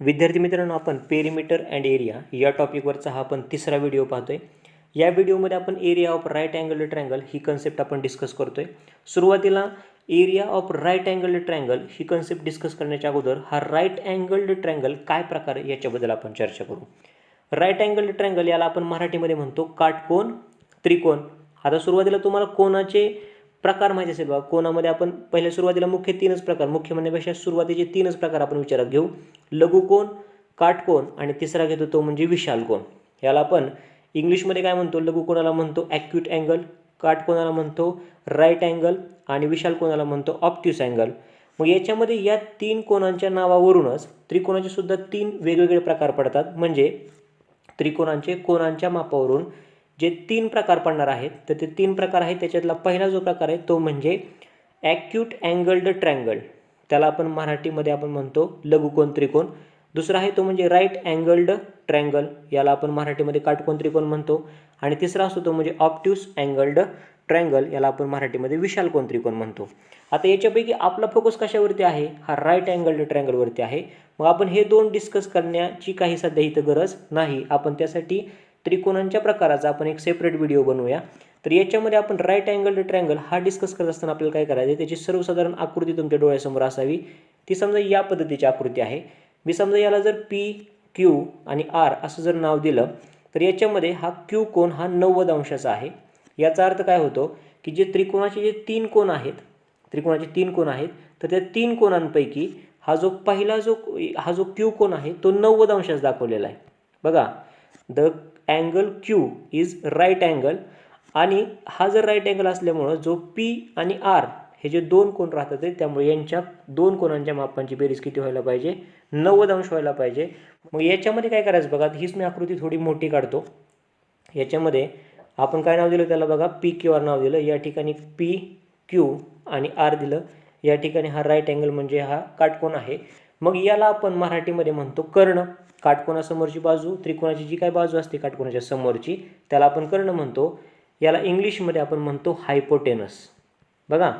विद्यार्थी मित्रांनो, आपण पेरिमीटर अँड एरिया या टॉपिकवरचा हा आपण तिसरा व्हिडिओ पाहतोय. या व्हिडिओमध्ये आपण area of right angle triangle ही कन्सेप्ट आपण डिस्कस करतोय. सुरुवातीला area of right angle triangle ही कन्सेप्ट डिस्कस करण्याच्या अगोदर हा राईट अँगल्ड ट्रायंगल काय प्रकार आहे याच्याबद्दल आपण चर्चा करू. राईट अँगल्ड ट्रायंगल याला आपण मराठीमध्ये म्हणतो काटकोन त्रिकोण. आता सुरुवातीला तुम्हाला कोणाचे प्रकार माहिती असेल बघा. कोणामध्ये आपण पहिल्या सुरुवातीला मुख्य तीनच प्रकार, मुख्य म्हणण्यापेक्षा सुरुवातीचे तीनच प्रकार आपण विचारात घेऊ. लघुकोन, काटकोन आणि तिसरा घेतो तो म्हणजे विशाल कोन. याला आपण इंग्लिशमध्ये काय म्हणतो? लघुकोणाला म्हणतो ॲक्यूट अँगल, काटकोणाला म्हणतो राईट अँगल आणि विशाल कोणाला म्हणतो ऑब्ट्यूस अँगल. मग याच्यामध्ये या तीन कोणांच्या नावावरूनच त्रिकोणाचे सुद्धा तीन वेगवेगळे प्रकार पडतात. म्हणजे त्रिकोणांचे कोणांच्या मापावरून जे तीन प्रकार पडणार आहेत, तर ते तीन प्रकार आहेत. त्याच्यातला पहिला जो प्रकार आहे तो म्हणजे ॲक्यूट अँगल्ड ट्रायंगल, त्याला आपण मराठीमध्ये आपण म्हणतो लघुकोन त्रिकोण. दुसरा आहे तो म्हणजे राईट अँगल्ड ट्रायंगल, याला आपण मराठीमध्ये काटकोन त्रिकोण म्हणतो. आणि तिसरा असतो तो म्हणजे ऑब्ट्यूस अँगल्ड ट्रायंगल, याला आपण मराठीमध्ये विशाल कोन त्रिकोण म्हणतो. आता याच्यापैकी आपला फोकस कशावरती आहे? हा राईट अँगल्ड ट्रायंगलवरती आहे. मग आपण हे दोन डिस्कस करण्याची काही सध्या इथं गरज नाही. आपण त्यासाठी त्रिकोणांच्या प्रकाराचा आपण एक सेपरेट व्हिडिओ बनवूया. तर याच्यामध्ये आपण राईट अँगल्ड ट्रायंगल हा डिस्कस करत असताना आपल्याला काय करायचं आहे, त्याची सर्वसाधारण आकृती तुमच्या डोळ्यासमोर असावी. ती समजा या पद्धतीची आकृती आहे. मी समजा याला जर पी, क्यू आणि आर असं जर नाव दिलं, तर याच्यामध्ये हा क्यू कोन हा 90 अंशाचा आहे. याचा अर्थ काय होतो की जे त्रिकोणाचे जे तीन कोन आहेत, तर त्या तीन कोनांपैकी हा जो क्यू कोन आहे तो 90 अंशाचा दाखवलेला आहे. बघा, the angle Q is right angle. आणि हा जर राईट अँगल असल्यामुळं जो पी आणि आर हे जे दोन कोन राहतात त्यामुळे यांच्या दोन कोनांच्या मापांची बेरीज किती व्हायला पाहिजे? 90 अंश व्हायला पाहिजे. मग याच्यामध्ये काय करायचं बघा, हीच मी आकृती थोडी मोठी काढतो. याच्यामध्ये आपण काय नाव दिलं त्याला बघा, पी क्यू आर नाव दिलं. या ठिकाणी पी क्यू आणि आर दिलं. या ठिकाणी हा राईट अँगल म्हणजे हा काटकोन आहे. मग याला आपण मराठीमध्ये म्हणतो कर्ण. काटकोनासमोरची बाजू, त्रिकोणाची जी काय बाजू असते काटकोनाच्या समोरची, त्याला आपण कर्ण म्हणतो. याला इंग्लिशमध्ये आपण म्हणतो हायपोटेनस. बघा,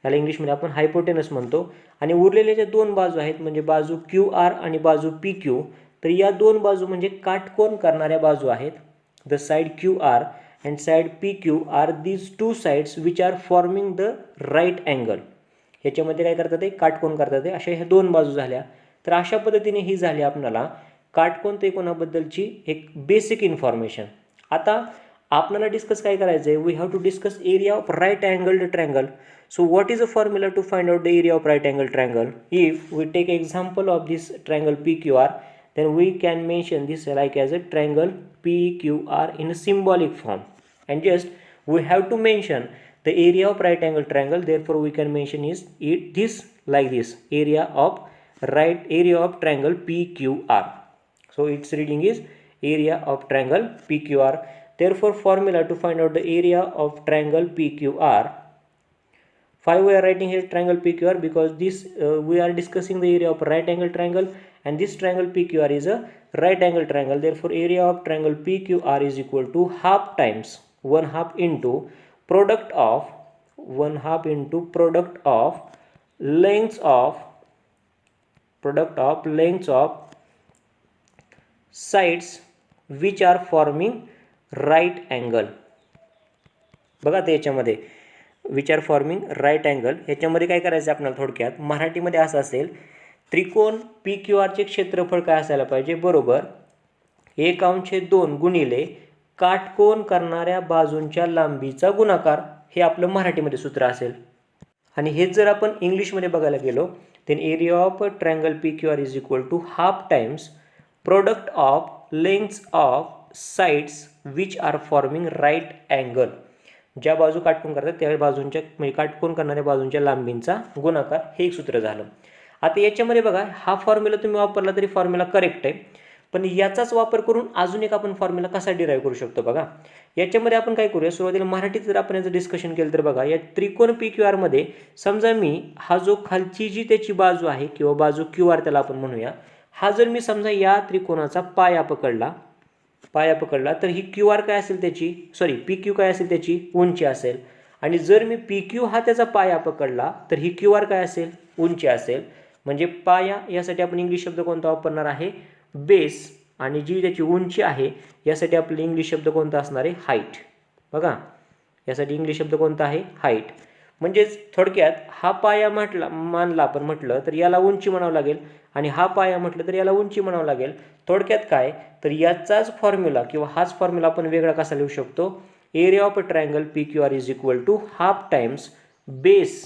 याला इंग्लिशमध्ये आपण हायपोटेनस म्हणतो. आणि उरलेल्या ज्या दोन बाजू आहेत म्हणजे बाजू क्यू आर आणि बाजू पी क्यू, तर या दोन बाजू म्हणजे काटकोन करणाऱ्या बाजू आहेत. The side Q R and side P Q R these two sides which are forming the right angle. ह्याच्यामध्ये काय करतात? ते काटकोन करतात. अशा ह्या दोन बाजू झाल्या. तर अशा पद्धतीने ही झाली आपल्याला काटकोन त्रिकोणाबद्दलची एक बेसिक इन्फॉर्मेशन. आता आपल्याला डिस्कस काय करायचं आहे? We have to discuss area of right angled triangle. So what is a formula to find out the area of right angle triangle? If we take example of this triangle P Q R, then we can mention this like as a triangle PQR in a symbolic form, and just we have to mention the area of right angle triangle. Therefore we can mention this like this, area of triangle PQR. So its reading is area of triangle PQR. Therefore formula to find out the area of triangle PQR. 5 we are writing here triangle PQR because this we are discussing the area of right angle triangle, and this triangle PQR is a right angle triangle. Therefore area of triangle PQR is equal to half times 1/2 into product of lengths of sides which are forming right angle. बघा, त्याच्यामध्ये which are forming right angle. ह्याच्यामध्ये काय करायचं आपल्याला थोडक्यात मराठीमध्ये असं असेल, त्रिकोण पी क्यू आरचे क्षेत्रफळ काय असायला पाहिजे? बरोबर 1/2 गुणिले काटकोन करणाऱ्या बाजूंच्या लांबीचा गुणाकार. हे आपलं मराठीमध्ये सूत्र असेल. आणि हेच जर आपण इंग्लिशमध्ये बघायला गेलो, then area of triangle P Q R is equal to half times product of lengths of sides which are forming right angle. ज्या बाजू काटकोन करतात त्या बाजूंच्या म्हणजे काटकोन करणाऱ्या बाजूंच्या लांबींचा गुणाकार, हे एक सूत्र झालं. आता याच्यामध्ये बघा, हा फॉर्म्युला तुम्ही वापरला तरी फॉर्म्युला करेक्ट आहे, पण याचाच वापर करून अजून एक आपण फॉर्म्युला कसा डिराईव्ह करू शकतो बघा. याच्यामध्ये आपण काय करूया, सुरुवातीला मराठीत जर आपण याचं डिस्कशन केलं तर बघा, या त्रिकोण पी क्यू आरमध्ये समजा मी हा जो खालची जी त्याची बाजू आहे किंवा बाजू क्यू आर त्याला आपण म्हणूया, हा जर मी समजा या त्रिकोणाचा पाया पकडला तर ही क्यू आर काय असेल त्याची, पी क्यू काय असेल त्याची उंची असेल. आणि जर मी पी क्यू हा त्याचा पाया पकडला तर ही क्यू आर काय असेल? उंची असेल. म्हणजे पाया यासाठी आपण इंग्लिश शब्द कोणता वापरणार आहे, बेस, आणि जी त्याची उंची आहे यासाठी आपला इंग्लिश शब्द कोणता असणार आहे, हाईट. बघा यासाठी इंग्लिश शब्द कोणता आहे, हाईट. म्हणजेच थोडक्यात हा पाया मानला आपण म्हटलं तर याला उंची म्हणावं लागेल, आणि हा पाया म्हटलं तर याला उंची म्हणावं लागेल. थोडक्यात काय तर याचाच फॉर्म्युला किंवा हाच फॉर्म्युला आपण वेगळा कसा लिहू शकतो, area of a triangle PQR is equal to half times base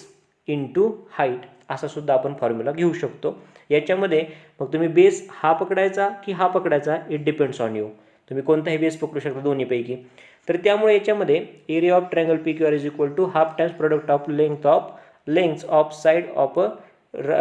into height, असा सुद्धा आपण फॉर्म्युला घेऊ शकतो. याच्यामध्ये मग तुम्ही बेस हा पकडायचा की हा पकडायचा, इट डिपेंड्स ऑन यू. तुम्ही कोणताही बेस पकडू शकता दोन्हीपैकी. तर त्यामुळे याच्यामध्ये area of triangle PQR is equal to half times product of length of side of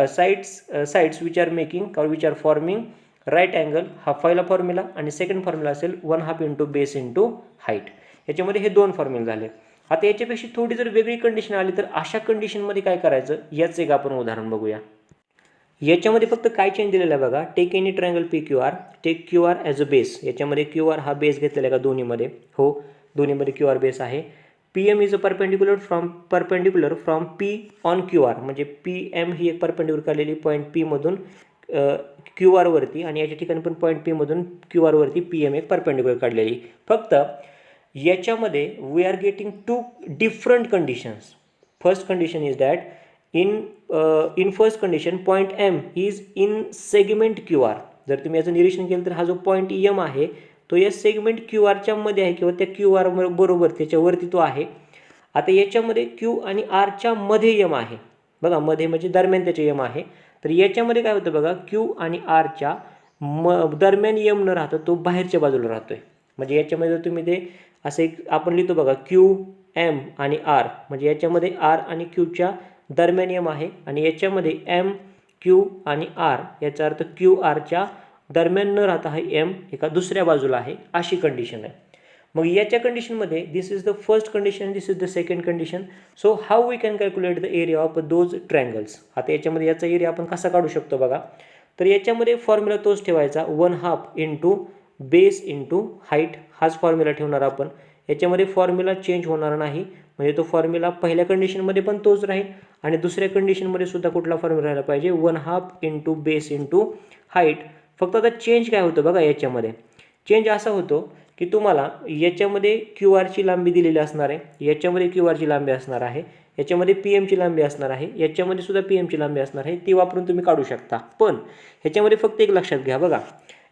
sides which are making which are forming right angle, हा पहिला फॉर्म्युला. आणि सेकंड फॉर्म्युला असेल 1/2 इंटू बेस इंटू हाईट. याच्यामध्ये हे दोन फॉर्म्युले झाले. आता याच्यापेक्षा थोडी जर वेगळी कंडिशन आली तर अशा कंडिशनमध्ये काय करायचं याचं एक आपण उदाहरण बघूया. याच्यामध्ये फक्त काय चेंज दिलेलं आहे बघा, take any triangle PQR, take QR as a base. याच्यामध्ये QR हा बेस घेतलेला आहे का दोन्हीमध्ये, हो दोन्हीमध्ये QR बेस आहे. PM is a perpendicular from P on QR, म्हणजे PM ही एक परपेंडिक्युलर काढलेली पॉईंट P मधून QR वरती, आणि याच्या ठिकाणी पण पॉईंट P मधून QR वरती PM एक परपेंडिक्युलर काढलेली. फक्त याच्यामध्ये we are getting two different conditions. First condition is that in first condition point M is in segment QR. जर तुम्ही याचं निरीक्षण केलं तर हा जो पॉईंट M आहे तो या सेगमेंट QRच्या मध्ये आहे किंवा त्या QR बरोबर त्याच्यावरती तो आहे. आता याच्यामध्ये Q आणि R च्या मध्ये M आहे. बघा मध्ये म्हणजे दरम्यान त्याचे M आहे. तर याच्यामध्ये काय होतं बघा, Q आणि R च्या दरम्यान M न राहता तो बाहेरच्या बाजूला राहतोय. म्हणजे याच्यामध्ये जर तुम्ही ते असं एक आपण लिहितो बघा Q M आणि R, म्हणजे याच्यामध्ये R आणि Q च्या दरम्यान M आहे, आणि याच्यामध्ये M Q आणि R याचा अर्थ QR च्या दरम्यान न राहता हा M एका दुसऱ्या बाजूला आहे, अशी कंडिशन आहे. मग याच्या कंडिशनमध्ये this is the first condition, this is the second condition. So how we can calculate the area of those triangles. आता याच्यामध्ये याचा एरिया आपण कसा काढू शकतो बघा, तर याच्यामध्ये फॉर्म्युला तोच ठेवायचा 1/2 इंटू बेस इंटू हाईट, हाच फॉर्म्युला ठेवणार आपण. याच्यामध्ये फॉर्म्युला चेंज होणार नाही, म्हणजे तो फॉर्म्युला पहिल्या कंडिशनमध्ये पण तोच राहील आणि दुसऱ्या कंडिशनमध्ये सुद्धा कुठला फॉर्म्युला राहायला पाहिजे 1/2 इंटू बेस इंटू हाईट. फक्त आता चेंज काय होतं बघा, याच्यामध्ये चेंज असा होतो की तुम्हाला याच्यामध्ये QRची लांबी दिलेली असणार आहे, याच्यामध्ये QRची लांबी असणार आहे, याच्यामध्ये PMची लांबी असणार आहे, याच्यामध्ये सुद्धा PMची लांबी असणार आहे, ती वापरून तुम्ही काढू शकता. पण ह्याच्यामध्ये फक्त एक लक्षात घ्या बघा,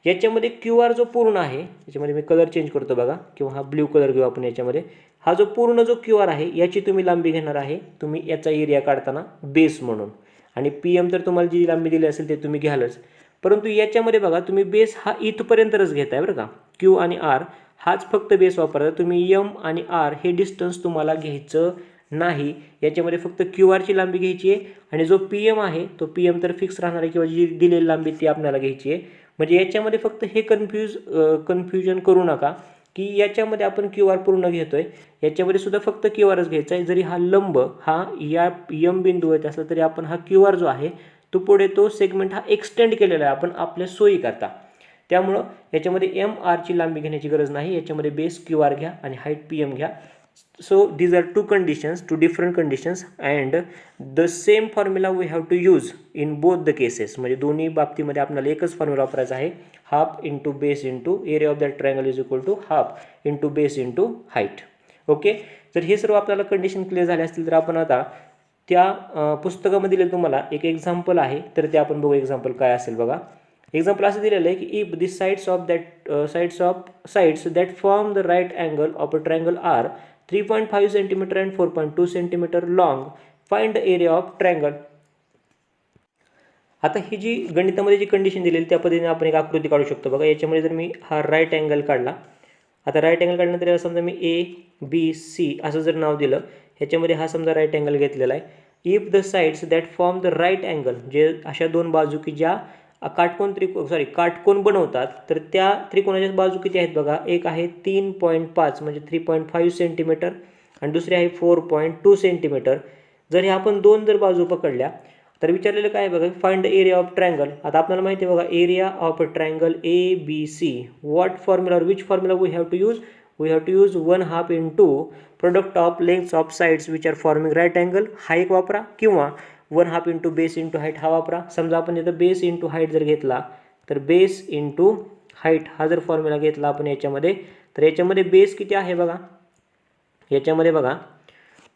याच्यामध्ये QR जो पूर्ण आहे, याच्यामध्ये मी कलर चेंज करतो बघा, किंवा हा ब्ल्यू कलर घेऊ आपण. याच्यामध्ये हा जो पूर्ण जो QR आहे याची तुम्ही लांबी घेणार आहे तुम्ही याचा एरिया काढताना बेस म्हणून, आणि PM तर तुम्हाला जी लांबी दिली असेल ते तुम्ही घ्यालच. परंतु याच्यामध्ये बघा तुम्ही बेस हा इथपर्यंतच घेताय बरं का, Q आणि R हाच फक्त बेस वापरता. तुम्ही M आणि R हे डिस्टन्स तुम्हाला घ्यायचं नाही. याच्यामध्ये फक्त QRची लांबी घ्यायची आहे, आणि जो PM आहे तो PM तर फिक्स राहणार आहे, किंवा जी दिलेली लांबी ती आपल्याला घ्यायची आहे. म्हणजे याच्यामध्ये फक्त हे कन्फ्युजन करू नका की याच्यामध्ये आपण QR पूर्ण घेतोय, याच्यामध्ये सुद्धा फक्त QRच घ्यायचा आहे. जरी हा लंब हा या M बिंदू येत असला तरी आपण हा QR जो आहे तो पुढे तो सेगमेंट हा एक्सटेंड केलेला आहे आपण आपल्या सोयीकरता. त्यामुळं याच्यामध्ये MRची लांबी घेण्याची गरज नाही, याच्यामध्ये बेस QR घ्या आणि हाईट PM घ्या. So these are two different conditions, and the same formula we have to use in both the cases. म्हणजे दोन्ही बाबतीमध्ये आपल्याला एकच फॉर्म्युला वापरायचा आहे, half into base into area of that triangle is equal to half into base into height. Okay, जर हे सर्व आपल्याला कंडिशन क्लिअर झाले असतील तर आपण आता त्या पुस्तकामध्ये दिलेलं तुम्हाला एक एक्झाम्पल आहे, तर ते आपण बघू. एक्झाम्पल काय असेल बघा. एक्झाम्पल असं दिलेलं आहे की if the sides that form the right angle of a triangle are 3.5 cm and 4.2 cm long, find the area of triangle. आता ही जी गणितामध्ये जी कंडिशन दिलेली त्या पद्धतीने आपण एक आकृती काढू शकतो बघा. याच्यामध्ये जर मी हा राईट अँगल काढला, आता राईट अँगल काढल्यानंतर याला समजा मी ABC असं जर नाव दिलं, ह्याच्यामध्ये हा समजा राईट अँगल घेतलेला आहे. If the sides that form the right angle, जे अशा दोन बाजू की ज्या काटकोन बनवतात, तर त्या त्रिकोणाच्या बाजू किती आहेत बघा. एक आहे 3.5 म्हणजे 3.5 सेंटीमीटर, आणि दुसरी आहे 4.2 सेंटीमीटर. जर हे आपण दोन जर बाजू पकडल्या तर विचारलेलं काय बघा, find the area of triangle. आता आपल्याला माहिती आहे बघा, area of a triangle ABC, what formula, which formula we have to use, we have to use 1/2 into product of length of sides which are forming right angle, हा एक वापरा, किंवा 1/2 into base into height हा वापरा. समजा आपण इथं base into height जर घेतला तर बेस इंटू हाईट हा जर फॉर्म्युला घेतला आपण याच्यामध्ये, तर याच्यामध्ये बेस किती आहे बघा, याच्यामध्ये बघा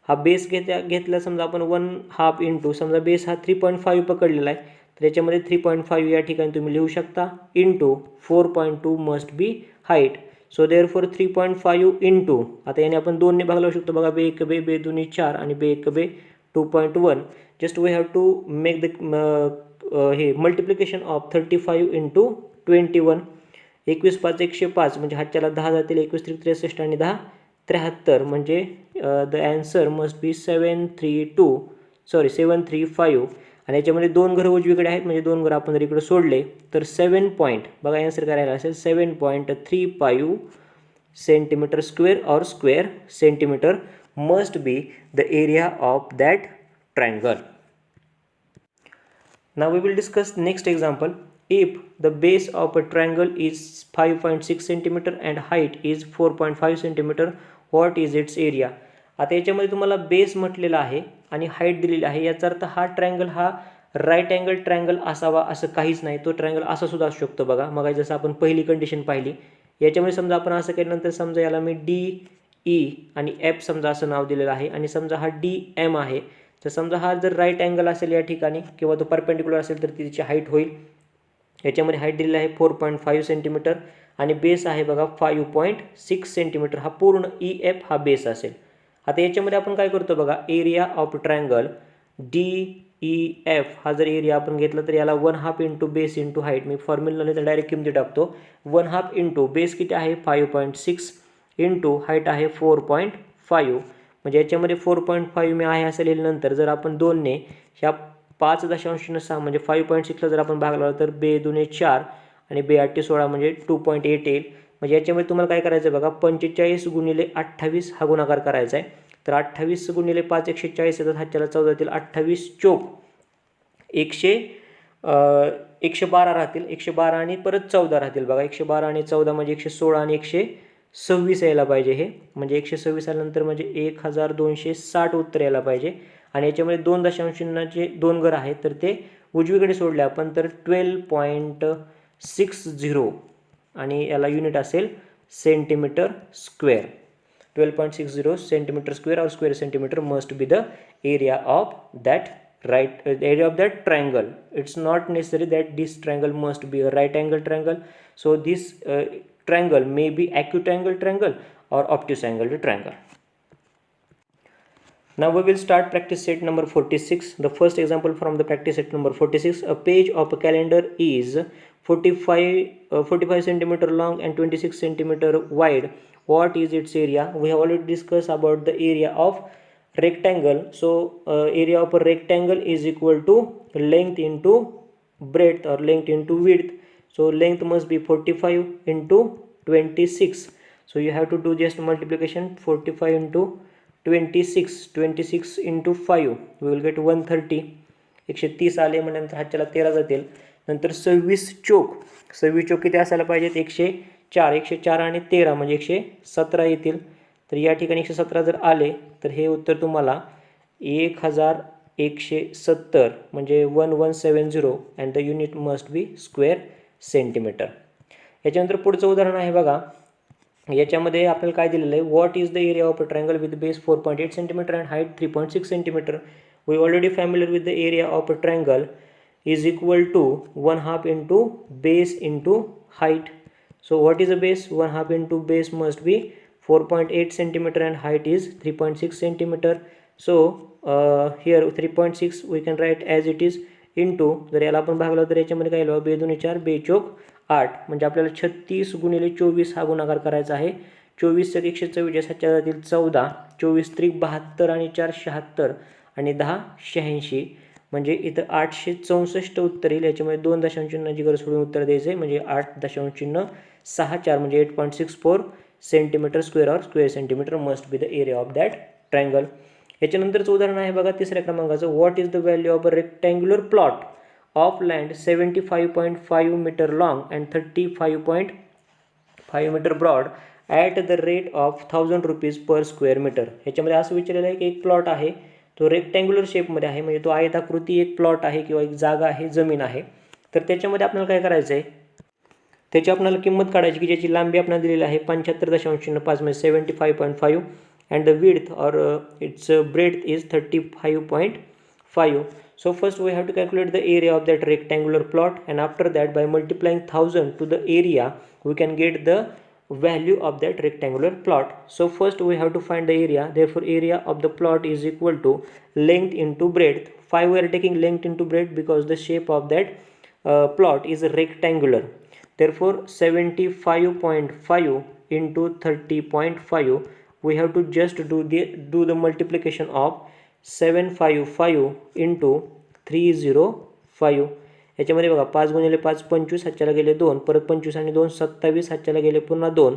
हा बेस घेतला समजा आपण 1/2 इंटू, समजा बेस हा 3.5 पकडलेला आहे, तर याच्यामध्ये 3.5 या ठिकाणी तुम्ही लिहू शकता into 4.2 must be height. So therefore 3.5 into, आता याने आपण 2ने भाग लावू शकतो बघा, बे 1 बे, बे 2 4 आणि बे 1 बे 2.1. Just we have to make the हे मल्टिप्लिकेशन ऑफ 35 इंटू 21. 21 5 105 म्हणजे हातच्याला 10 जातील, 21 3 63 आणि 10 73 म्हणजे द ॲन्सर मस्ट बी 735. आणि याच्यामध्ये 2 घरं उजवीकडे आहेत, म्हणजे 2 घरं आपण जर इकडे सोडले तर 7 पॉईंट बघा ॲन्सर करायला असेल 7.35 सेंटीमीटर स्क्वेअर और square centimetre must be the area of that triangle. Now we will discuss next example. If the base of a triangle is 5.6 cm and height is 4.5 cm, what is its area? आता याच्यामध्ये तुम्हाला base म्हटलेला आहे आणि height दिलेली आहे. याचा अर्थ हा ट्रायंगल हा राईट अँगल ट्रायंगल असावा असं काहीच नाही. तो ट्रायंगल असा सुद्धा असू शकतो बघा. मग जसं आपण पहिली कंडिशन पाहिली, याच्यामध्ये समजा आपण असं केल्यानंतर समजा याला मी DE आणि F समजा असं नाव दिलेलं आहे आणि समजा हा DM आहे. तर समजा हा जर राईट अँगल असेल या ठिकाणी किंवा तो परपेंडिक्युलर असेल तर तिची हाईट होईल. याच्यामध्ये हाईट दिलेली आहे 4.5 सेंटीमीटर आणि बेस आहे बघा 5.6 सेंटीमीटर. हा पूर्ण EF हा बेस असेल. आता याच्यामध्ये आपण काय करतो बघा, एरिया ऑफ ट्रायंगल DEF हा जर एरिया आपण घेतला तर याला 1/2 इंटू बेस इंटू हाईट, मी फॉर्म्युला नाही तर डायरेक्ट किमती टाकतो. 1/2 इंटू बेस किती आहे 5.6 इंटू हाईट आहे 4.5, म्हणजे याच्यामध्ये 4.5 मी आहे असं लिहिल्यानंतर जर आपण 2ने ह्या 5.6 म्हणजे 5.6ला जर आपण भाग लावला तर बे 2 4 आणि बे 8 16 म्हणजे 2.8 येईल. म्हणजे याच्यामध्ये तुम्हाला काय करायचं बघा, 45 गुणिले 28 हा गुणाकार करायचा आहे. तर 28 गुणिले 5 140 येतात, हातच्याला 14 येतील, 28 चोक 112 राहतील, 112 आणि परत 14 राहतील बघा. 112 आणि 14 म्हणजे 116 आणि 126 यायला पाहिजे हे, म्हणजे 126 आल्यानंतर म्हणजे 1260 उत्तर यायला पाहिजे. आणि याच्यामध्ये 2 दशांश चिन्हाचे 2 घर आहेत तर ते उजवीकडे सोडले आपण तर 12.60 आणि याला युनिट असेल सेंटीमीटर स्क्वेअर. 12.60 सेंटीमीटर स्क्वेअर और square centimetre must be the area of that area of that triangle. It's not necessary that this triangle must be a right angle triangle. So this triangle may be acute angle triangle or obtuse angle triangle. Now we will start practice set number 46. The first example from the practice set number 46. A page of a calendar is 45 centimeter long and 26 centimeter wide. What is its area? We have already discussed about the area of rectangle. So area of a rectangle is equal to length into breadth or length into width. So length must be 45 into 26. So you have to do just multiplication, 45 into 26 into 5 we will get 130. 130 आले म्हणजे हातच्याला 13 जातील. नंतर 26 चोक किती असायला पाहिजेत 104 आणि 13 म्हणजे 117 येतील. तर या ठिकाणी 117 जर आले तर हे उत्तर तुम्हाला 1170 म्हणजे 1170 and the unit must be square centimetre. याच्यानंतर पुढचं उदाहरण आहे बघा. याच्यामध्ये आपल्याला काय दिलेलं आहे, what is the area of a triangle with base 4.8 centimetre and height 3.6 centimetre. We already familiar with the area of a triangle is equal to 1/2 into base into height. So what is the base? 1/2 into base must be 4.8 centimeter and height is 3.6 centimeter. So here 3.6 we can write as it is into, जर याला आपण भागला तर याच्यामध्ये काय लिहावं, बे 2 4 बे चोक 8 म्हणजे आपल्याला 36 गुणिले 24 हा गुणाकार करायचा आहे. 24 चे 144 ह्याच्या जातील 14, 24 त्रिक 72 आणि 4 76 आणि 10 86 म्हणजे इथं 864 उत्तर येईल. याच्यामध्ये 2 दशांश चिन्हाची गरज सोडून उत्तर द्यायचे म्हणजे 8.64 म्हणजे 8.64 सेंटीमीटर स्क्वेअर और square centimetre must be the area of that triangle. याच्यानंतरचं उदाहरण आहे बघा तिसऱ्या क्रमांकाचं. What is the value of a rectangular plot of land 75.5 metre long and 35.5 metre broad at the rate of 1000 rupees per square metre. ह्याच्यामध्ये असं विचारलेलं आहे की एक प्लॉट आहे तो रेक्टँग्युलर शेपमध्ये आहे, म्हणजे तो आयताकृती एक प्लॉट आहे किंवा एक जागा आहे, जमीन आहे. तर त्याच्यामध्ये आपल्याला काय करायचं आहे, त्याची आपल्याला किंमत काढायची की ज्याची लांबी आपल्याला दिलेली आहे 75.05 म्हणजे 75.5 and the width or it's breadth is 35.5. So first we have to calculate the area of that rectangular plot, and after that by multiplying 1000 to the area we can get the value of that rectangular plot. So first we have to find the area. Therefore area of the plot is equal to length into breadth. 5 we are taking length into breadth because the shape of that plot is rectangular. Therefore 75.5 into 30.5, we have to just do the multiplication of 755 into 305. याच्यामध्ये बघा 5 गुणिले 5 25, हातच्याला गेले 2, परत 25 आणि 2 27, हातच्याला गेले पुन्हा 2,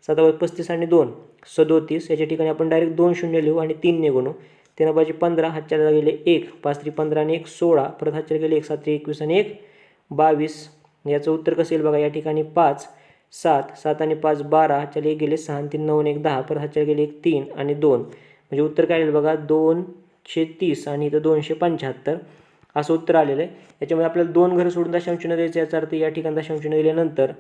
7 35 आणि 2 37. याच्या ठिकाणी आपण डायरेक्ट 2 शून्य लिहू आणि 3 ने गुणू. 3 बाजी 15, हातच्याला गेले 1, 5 3 15 आणि 1 16, परत हातच्याला गेले 1 7 21 आणि 1 22. याचं उत्तर कसं येईल बघा, या ठिकाणी 5 7 7 आणि 5 12, हातच्याला 1 गेले 6 आणि 3 9 आणि 1 10, परत हातच्याला गेले 1 3 आणि 2, म्हणजे उत्तर काय येईल बघा 230 आणि इथं 275 असं उत्तर आलेलं आहे. याच्यामध्ये आपल्याला 2 घरं सोडून दशांश चिन्ह द्यायचं, याचा अर्थ या ठिकाणी दशांश चिन्ह दिल्यानंतर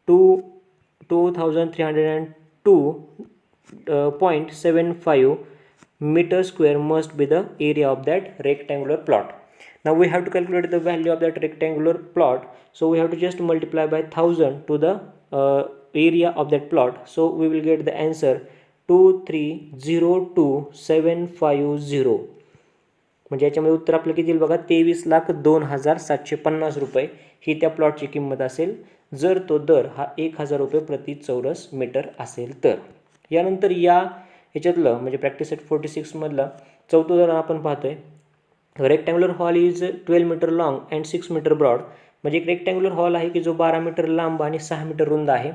2302.75 meter square must be the area of that rectangular plot. Now we have to calculate the value of that rectangular plot, so we have to just multiply by 1000 to the area of that plot. So we will get the answer 2302750. म्हणजे याच्यामध्ये उत्तर आपलं किती येईल बघा 23,02,750 रुपये ही त्या प्लॉटची किंमत असेल, जर तो दर हा 1000 रुपये प्रति चौरस मीटर असेल तर. यानंतर ह्याच्यातलं म्हणजे प्रॅक्टिस सेट 46 मधलं चौथं उदाहरण आपण पाहतोय. Rectangular hall is 12 metre long and 6 metre broad. म्हणजे एक रेक्टँग्युलर हॉल आहे की जो 12 मीटर लांब आणि 6 मीटर रुंद आहे.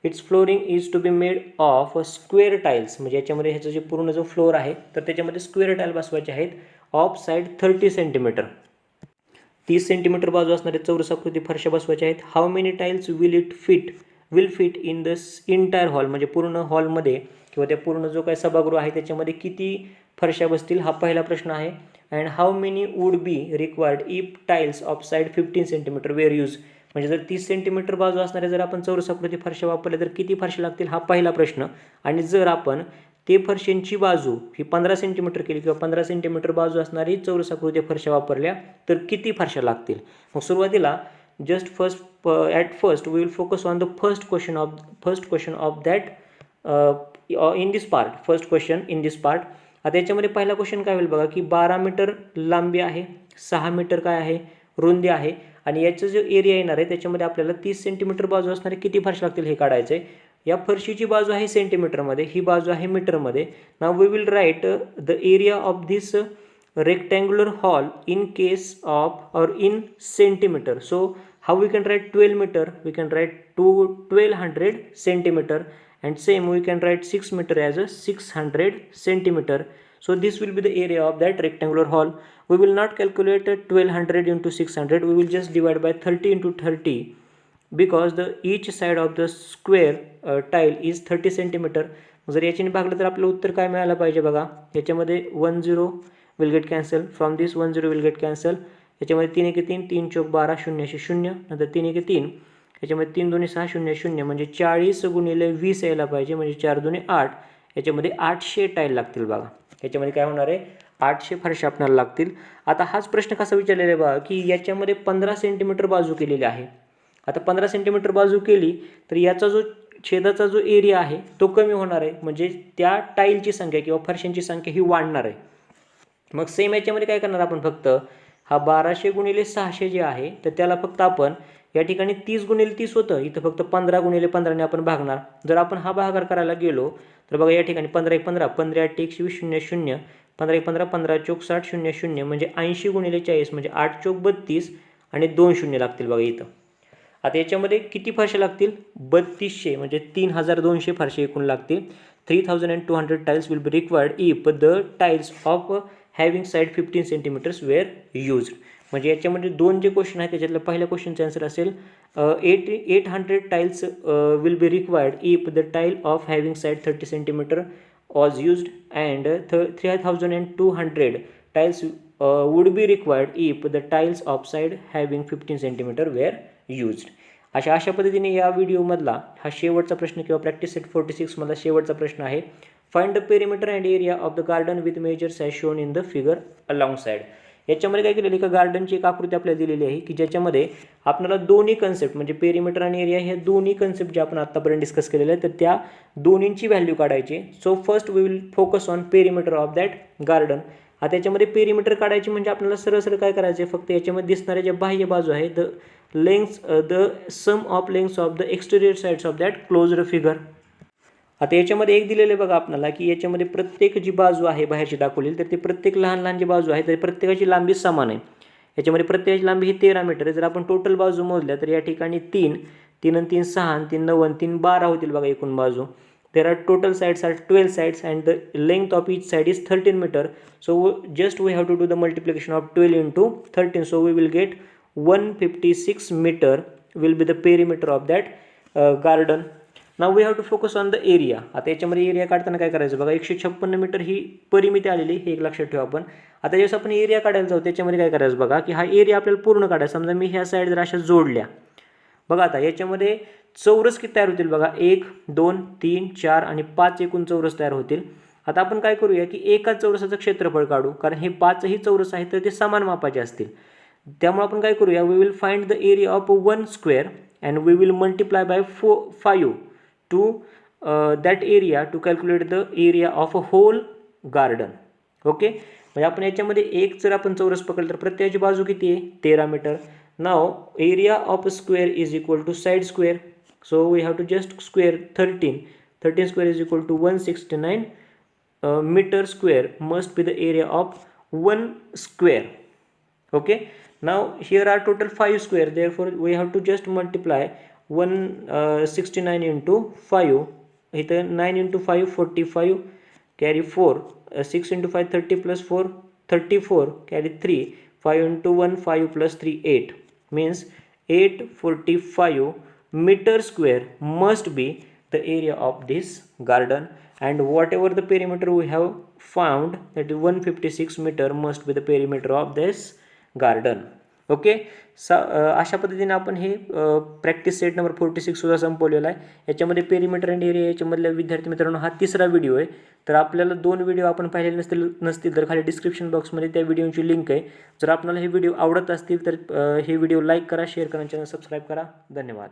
Its flooring is to be made of square tiles. म्हणजे याच्यामध्ये ह्याचं जे पूर्ण जो फ्लोर आहे तर त्याच्यामध्ये स्क्वेअर टाईल बसवायचे आहेत. ऑफ साईड 30 सेंटीमीटर, 30 सेंटीमीटर बाजू असणारे चौरसाकृती फरशा बसवायच्या आहेत. How many tiles will fit in the entire hall. म्हणजे पूर्ण हॉलमध्ये किंवा त्या पूर्ण जो काही सभागृह आहे त्याच्यामध्ये किती फरशा बसतील हा पहिला प्रश्न आहे. And how many would be required if tiles of side 15 centimetre were use. म्हणजे जर 30 सेंटीमीटर बाजू असणारे जर आपण चौरसाकृती फरशा वापरल्या तर किती फरशा लागतील हा पहिला प्रश्न. आणि जर आपण ते फरशांची बाजू ही 15 सेंटीमीटर केली किंवा 15 सेंटीमीटर बाजू असणारी चौरसाकृती फरशा वापरल्या तर किती फरशा लागतील. मग सुरुवातीला at first we will focus on the first question of that in this part. First question in this part. आता याच्यामध्ये पहिला क्वेश्चन काय होईल बघा की 12 मीटर लांबी आहे, 6 मीटर काय आहे रुंदी आहे, आणि याचा जो एरिया येणार आहे त्याच्यामध्ये आपल्याला 30 सेंटीमीटर बाजू असणारे किती फरशा लागतील हे काढायचं आहे. या फरशीची बाजू आहे सेंटीमीटरमध्ये, ही बाजू आहे मीटरमध्ये. Now we will write the area of this rectangular hall in case of or in centimeter. So how we can write 12 meter, we can write 1200 centimeter, and same we can write 6 meter as a 600 centimeter. So this will be the area of that rectangular hall. We will not calculate 1200 into 600, we will just divide by 30 into 30 because the each side of the square tile is 30 centimeter. जर याच्याने भागलं तर आपलं उत्तर काय मिळालं पाहिजे बघा. याच्यामध्ये 10 will get cancel, from this 10 will get cancel. याच्यामध्ये 3 1 3, 3 4 12, 0 0, नंतर 3 1 3, याच्यामध्ये 3 2 6 0 0, म्हणजे 40 गुणिले 20 यायला पाहिजे, म्हणजे 4 2 8. याच्यामध्ये 800 टाईल लागतील बघा. याच्यामध्ये काय होणार आहे 800 फरशा आपल्याला लागतील. आता हाच प्रश्न कसा विचारलेला आहे बघा की याच्यामध्ये 15 सेंटीमीटर बाजू केलेली आहे. आता 15 सेंटीमीटर बाजू केली तर याचा जो छेदाचा जो एरिया आहे तो कमी होणार आहे, म्हणजे त्या टाईलची संख्या किंवा फरशांची संख्या ही वाढणार आहे. मग सेम याच्यामध्ये काय करणार आपण फक्त हा 1200 गुणिले 600 जे आहे तर त्याला फक्त आपण या ठिकाणी 30 गुणिले 30 होतं, इथं फक्त 15 गुणिले 15 ने आपण भागणार. जर आपण हा भागाकार करायला गेलो तर बघा या ठिकाणी 15 1 15, 15 8 120 0 0, 15 1 15, 15 4 60 0 0, म्हणजे 80 गुणिले 40 म्हणजे 8 4 32 आणि 2 शून्य लागतील बघा इथं. आता याच्यामध्ये किती फरशा लागतील 3200, म्हणजे 3200 फरशे एकूण लागतील. 3200 tiles will be required if the tiles of having side 15 centimetres were use. म्हणजे याच्यामध्ये दोन जे क्वेश्चन आहेत त्याच्यातलं पहिल्या क्वेश्चनचा आन्सर असेल 800 tiles will be required if the tile of having side 30 centimetre was used, and 3200 tiles would be required if the tiles of side having 15 cm were used. अशा पद्धतीने या व्हिडिओमधला हा शेवटचा प्रश्न किंवा प्रॅक्टिस सेट 46 मधला शेवटचा प्रश्न आहे. Find the perimeter and area of the garden with measures as shown in the figure along side. याच्यामध्ये काय केलेलं, एका गार्डनची एक आकृती आपल्याला दिलेली आहे की ज्याच्यामध्ये आपल्याला दोन्ही कन्सेप्ट म्हणजे पेरिमीटर आणि एरिया हे दोन्ही कन्सेप्ट जे आपण आत्तापर्यंत डिस्कस केलेले आहेत तर त्या दोन्हींची व्हॅल्यू काढायची. So first we will focus on perimeter of that garden. आता याच्यामध्ये पेरिमीटर काढायची म्हणजे आपल्याला सरळ काय करायचं आहे, फक्त याच्यामध्ये दिसणाऱ्या ज्या बाह्य बाजू आहे the sum of length of the exterior sides of that closed figure. आता याच्यामध्ये एक दिलेलं आहे बघा आपल्याला की याच्यामध्ये प्रत्येक जी बाजू आहे बाहेरची दाखवलेली तर ते प्रत्येक लहान लहान जी बाजू आहे तर प्रत्येकाची लांबी समान आहे. याच्यामध्ये प्रत्येकाची लांबी ही 13 मीटर आहे. जर आपण टोटल बाजू मोजल्या तर या ठिकाणी 3 आणि 3 6 आणि 3 9 आणि 3 12 होतील बघा एकूण बाजू. There are total sides are 12 sides and the length of each side is 13 metre. So just we have to do the multiplication of 12 into 13. So we will get 156 metre will be the perimeter of that garden. Now we have to focus on the area. आता याच्यामध्ये area काढताना काय करायचं बघा, 156 metre ही परिमिती आलेली हे एक लक्षात ठेवा आपण. आता जेव्हा आपण एरिया काढायला जाऊ त्याच्यामध्ये काय करायचं बघा की हा एरिया आपल्याला पूर्ण काढायचा. समजा मी ह्या साईड जर अशा जोडल्या बघा, आता याच्यामध्ये चौरस किती तयार होतील बघा, 1 2 3 4 आणि 5 एकूण चौरस तयार होतील. आता आपण काय करूया की एका चौरसाचं क्षेत्रफळ काढू, कारण हे 5ही चौरस आहेत तर ते समान मापाचे असतील. त्यामुळे आपण काय करूया, we will find the area of 1 square and we will multiply by 5 to that area to calculate the area of a whole garden. Okay, म्हणजे आपण याच्यामध्ये एक जर आपण चौरस पकडलं तर प्रत्येकाची बाजू किती आहे 13 metre. Now area of a square is equal to side square. So we have to just square 13 square is equal to 169 metre square must be the area of 1 square. Okay, now here are total 5 square, therefore we have to just multiply 169 into 5. इथं 9 into 5 45 carry 4, 6 into 5 30 plus 4 34 carry 3, 5 into 1 5 plus 3 8 means 845 meter square must be the area of this garden, and whatever the perimeter we have found, that is 156 meter must be the perimeter of this garden. Okay, अशा पद्धतीने आपण हे practice set number 46 सुद्धा संपवलेला आहे. याच्यामध्ये perimeter and area याच्यामधल्या विद्यार्थी मित्रांनो हा तिसरा व्हिडिओ आहे. तर आपल्याला 2 व्हिडिओ आपण पाहिलेले नसतील तर खाली डिस्क्रिप्शन बॉक्समध्ये त्या व्हिडिओची लिंक आहे. जर आपल्याला हे व्हिडिओ आवडत असतील तर हे व्हिडिओ लाईक करा, शेअर करा, चॅनल सबस्क्राईब करा. धन्यवाद.